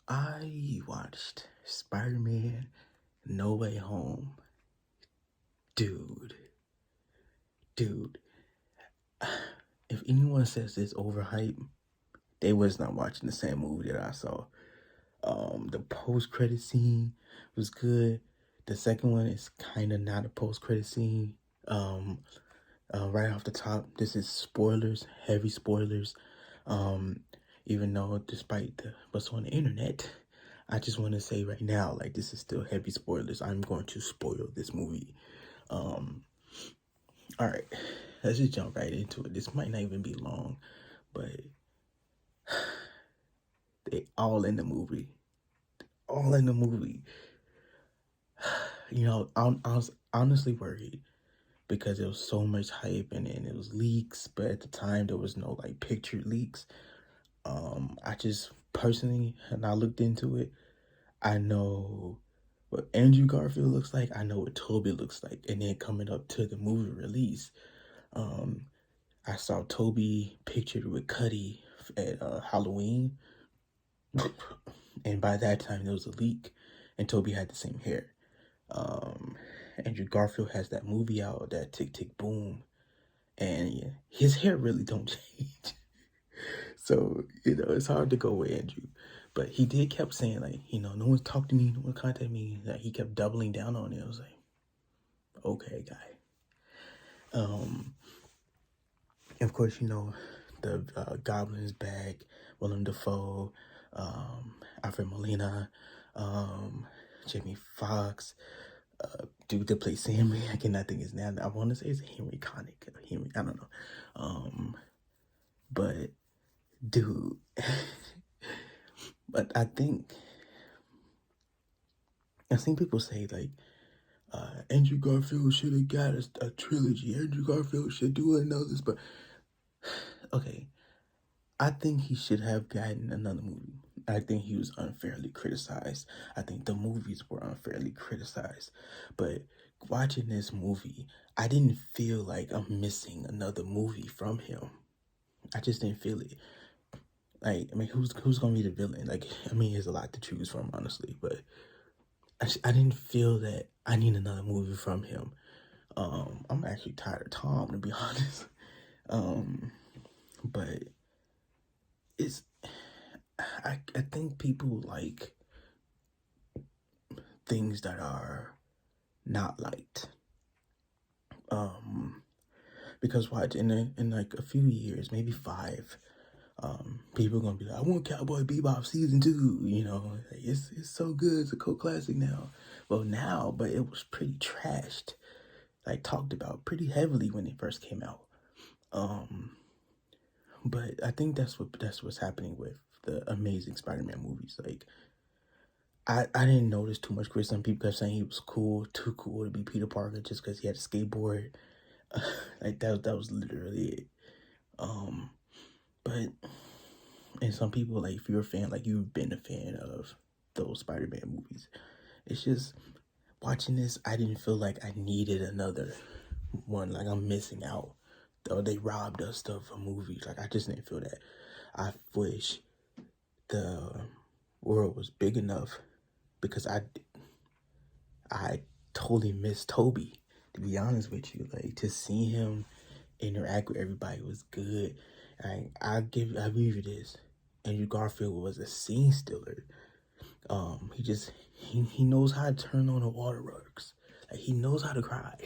I watched Spider-Man No Way Home. Dude, dude, if anyone says it's overhyped, they was not watching the same movie that I saw. The post-credit scene was good. The second one is kind of not a post-credit scene. Um, right off the top, this is spoilers, heavy spoilers. Um, Even though, despite what's on the internet, I just want to say right now, like, this is still heavy spoilers. I'm going to spoil this movie. Um, all right, let's just jump right into it. This might not even be long, but they all in the movie. All in the movie. I was honestly worried because there was so much hype and it was leaks, but at the time there was no like pictured leaks. I just personally, and I looked into it, I know what Andrew Garfield looks like. I know what Toby looks like. And then coming up to the movie release, um, I saw Toby pictured with Cuddy at Halloween. And by that time, there was a leak, and Toby had the same hair. Um, Andrew Garfield has that movie out, that Tick Tick Boom, and yeah, his hair really don't change. So, it's hard to go with Andrew. But he did kept saying, like, no one's talked to me, no one contacted me. That he kept doubling down on it. I was like, okay, guy. Of course, the Goblin's back, Willem Dafoe, Alfred Molina, Jamie Foxx, dude that plays Sammy. I cannot think his name. I want to say it's Henry Connick. Henry, I don't know. But dude, but I think I've seen people say like Andrew Garfield should have got a trilogy. Andrew Garfield should do another. But okay, I think he should have gotten another movie. I think he was unfairly criticized. I think the movies were unfairly criticized. But watching this movie, I didn't feel like I'm missing another movie from him. I just didn't feel it. Like, I mean, who's gonna be the villain? Like, I mean, there's a lot to choose from, honestly, but I didn't feel that I need another movie from him. I'm actually tired of Tom, to be honest. But it's I think people like things that are not liked. Because watch in like a few years, maybe 5, people are gonna be like, I want Cowboy Bebop season 2. Like, it's so good, it's a cult classic now. Well, now, but it was pretty trashed, like talked about pretty heavily when it first came out. But I think that's what's happening with the Amazing Spider-Man movies. Like, I didn't notice too much criticism. People kept saying he was cool, too cool to be Peter Parker just because he had a skateboard. Like that was literally it. But and some people, like, if you're a fan, like you've been a fan of those Spider-Man movies, it's just watching this, I didn't feel like I needed another one. Like, I'm missing out. Though they robbed us of a movie. Like, I just didn't feel that. I wish the world was big enough because I totally miss Toby, to be honest with you. Like, to see him interact with everybody was good. I give you this. Andrew Garfield was a scene stealer. He knows how to turn on the waterworks. Like, he knows how to cry.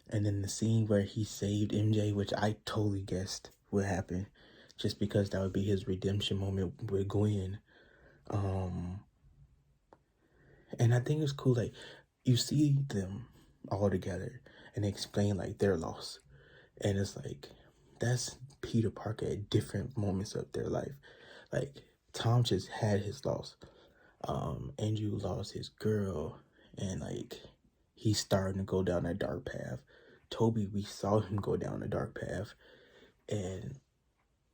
And then the scene where he saved MJ, which I totally guessed would happen, just because that would be his redemption moment with Gwen. And I think it's cool, like, you see them all together and they explain like their loss. And it's like, that's Peter Parker at different moments of their life. Like, Tom just had his loss. Andrew lost his girl, and like, he's starting to go down that dark path. Toby, we saw him go down the dark path, and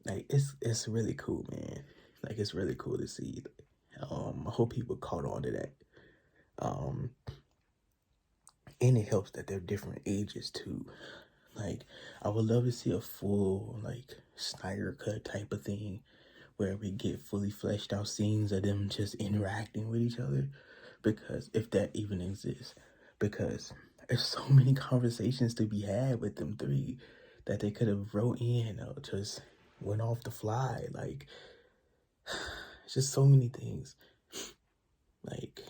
like, it's really cool, man. Like, it's really cool to see. I hope people caught on to that. And it helps that they're different ages too. Like, I would love to see a full like Snyder cut type of thing where we get fully fleshed out scenes of them just interacting with each other, because if that even exists, because there's so many conversations to be had with them three that they could have wrote in or just went off the fly. Like, it's just so many things. Like,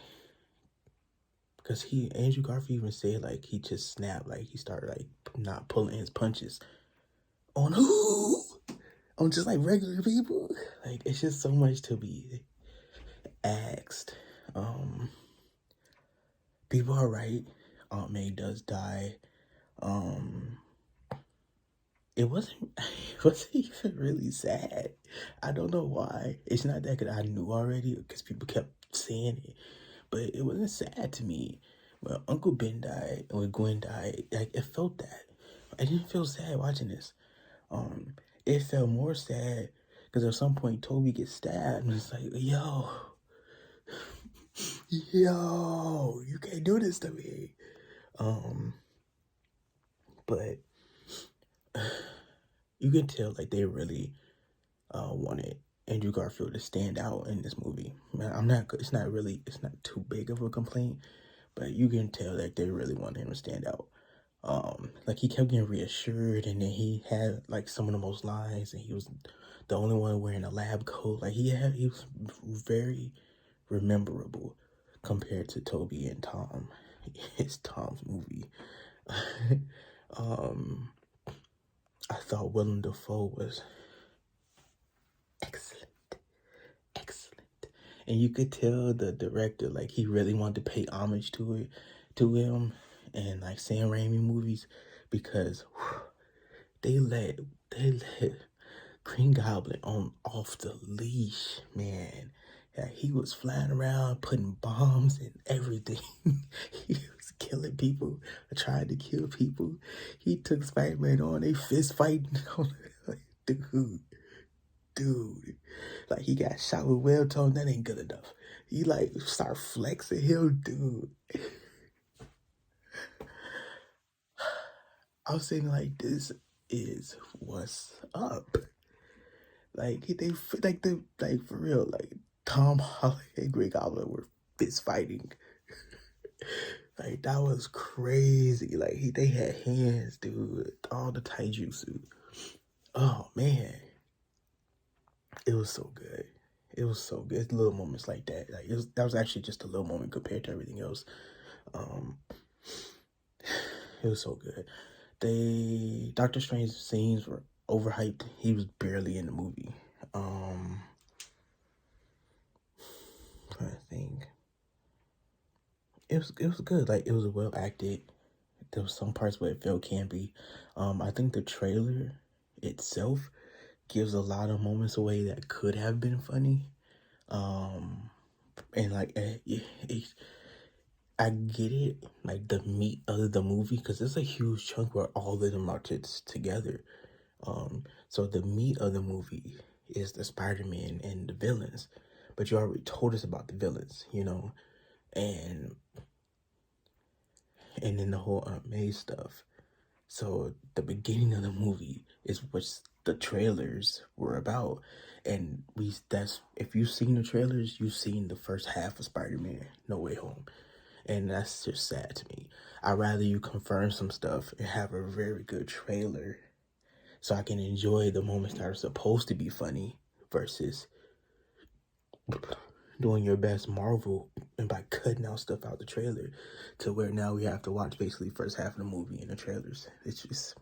because Andrew Garfield even said, like, he just snapped, like, he started, like, not pulling his punches. On who? On just, like, regular people? Like, it's just so much to be asked. People are right. Aunt May does die. It wasn't even really sad. I don't know why. It's not that good. I knew already because people kept saying it, but it wasn't sad to me. When Uncle Ben died and when Gwen died, like, it felt that. I didn't feel sad watching this. It felt more sad because at some point Toby gets stabbed and it's like, yo, you can't do this to me. But you can tell like they really wanted Andrew Garfield to stand out in this movie. Man, it's not too big of a complaint, but you can tell that they really wanted him to stand out. Like he kept getting reassured, and then he had like some of the most lines, and he was the only one wearing a lab coat. Like he was very rememberable compared to Toby and Tom. It's Tom's movie. I thought Willem Dafoe was excellent. And you could tell the director, like, he really wanted to pay homage to him, and like Sam Raimi movies, because they let Green Goblin off the leash, man. Yeah, he was flying around putting bombs and everything. He was killing people, trying to kill people. He took Spider-Man on, they fist fighting. Like, dude, like he got shot with web tone. That ain't good enough. He like start flexing him, dude. I was saying like, this is what's up. Like like for real, like Tom Holland and Green Goblin were fist fighting. Like that was crazy. Like they had hands, dude. All the taijutsu. Oh man, it was so good. It was so good. Little moments like that. Like that was actually just a little moment compared to everything else. It was so good. Doctor Strange's scenes were overhyped. He was barely in the movie. Trying to think. It was good. Like it was well acted. There was some parts where it felt campy. I think the trailer itself gives a lot of moments away that could have been funny. And like I get it, like the meat of the movie, because it's a huge chunk where all of them are together. So the meat of the movie is the Spider-Man and the villains, but you already told us about the villains, and then the whole Aunt May stuff. So the beginning of the movie is what the trailers were about, and that's if you've seen the trailers, you've seen the first half of Spider-Man No Way Home, and that's just sad to me. I'd rather you confirm some stuff and have a very good trailer so I can enjoy the moments that are supposed to be funny versus doing your best Marvel and by cutting out stuff out the trailer to where now we have to watch basically the first half of the movie in the trailers. It's just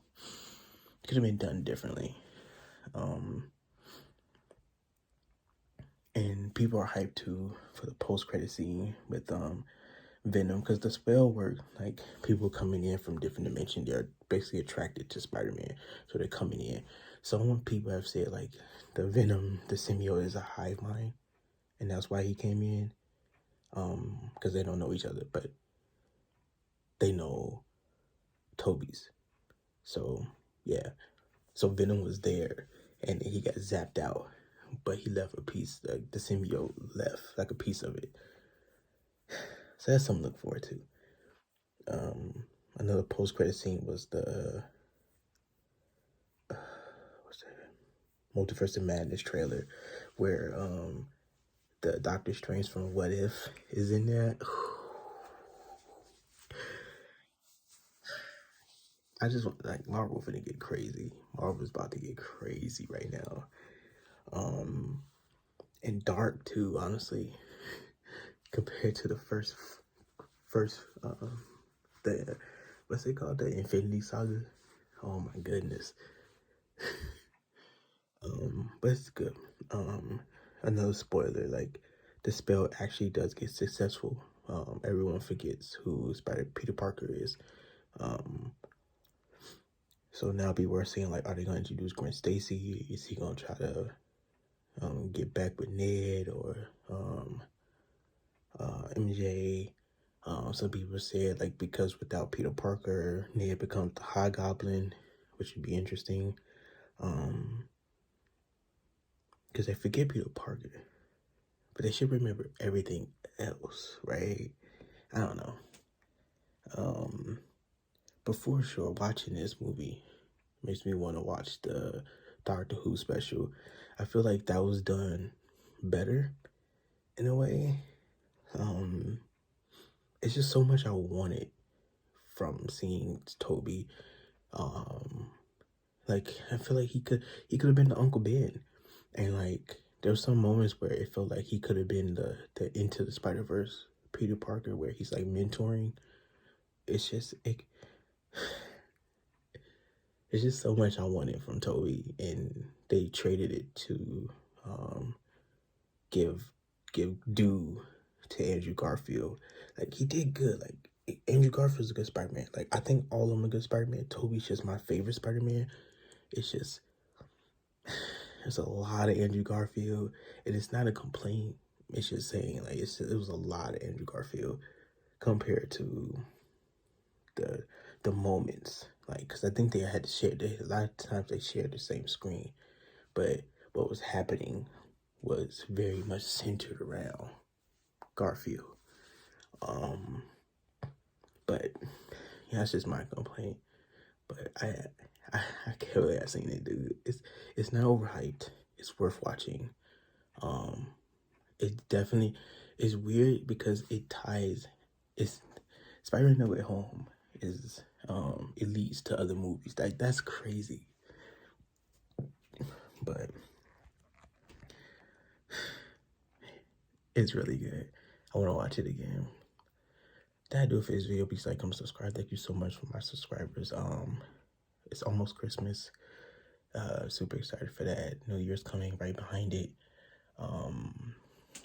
could have been done differently. And people are hyped too for the post-credit scene with Venom, because the spell worked. Like people coming in from different dimensions, they're basically attracted to Spider-Man, so they're coming in. Some people have said like the Venom, the symbiote, is a hive mind, and that's why he came in, because they don't know each other, but they know Toby's. So yeah, so Venom was there, and he got zapped out, but he left a piece. Like the symbiote left like a piece of it. So that's something to look forward to. Another post-credit scene was the what's that? Multiverse of Madness trailer where the Doctor Strange from What If is in there. I just want, like, Marvel finna get crazy. Marvel's about to get crazy right now. And dark too, honestly, compared to the first the what's it called, the Infinity Saga. Oh my goodness. But it's good. Another spoiler, like, the spell actually does get successful. Everyone forgets who Peter Parker is. So now people are saying, like, are they going to introduce Gwen Stacy? Is he going to try to get back with Ned or MJ? Some people said, like, because without Peter Parker, Ned becomes the Hobgoblin, which would be interesting. Because they forget Peter Parker, but they should remember everything else, right? I don't know. But for sure, watching this movie makes me want to watch the Doctor Who special. I feel like that was done better in a way. It's just so much I wanted from seeing Toby. Like, I feel like he could have been the Uncle Ben, and like there were some moments where it felt like he could have been the Into the Spider-Verse Peter Parker, where he's like mentoring. It's just it's just so much I wanted from Toby, and they traded it to give due to Andrew Garfield. Like, he did good. Like, Andrew Garfield's a good Spider-Man. Like, I think all of them are good Spider-Man. Toby's just my favorite Spider-Man. It's just, there's a lot of Andrew Garfield, and it's not a complaint. It's just saying, like, it was a lot of Andrew Garfield compared to the moments. Like, because I think they had to share, a lot of times they shared the same screen, but what was happening was very much centered around Garfield. But yeah, that's just my complaint. But I can't believe I seen it, dude. It's not overhyped. It's worth watching. It definitely is weird because it ties. It's Spider-Man No Way Home is it leads to other movies. That's crazy. But it's really good. I want to watch it again. That'll do it for this video. Please like, comment, subscribe. Thank you so much for my subscribers. It's almost Christmas. Super excited for that. New Year's coming right behind it. And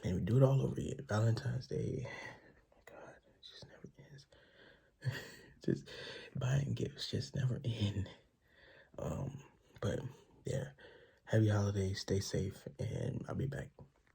we do it all over again. Valentine's Day. God, it just never ends. Just buying gifts just never end. But yeah, happy holidays. Stay safe, and I'll be back.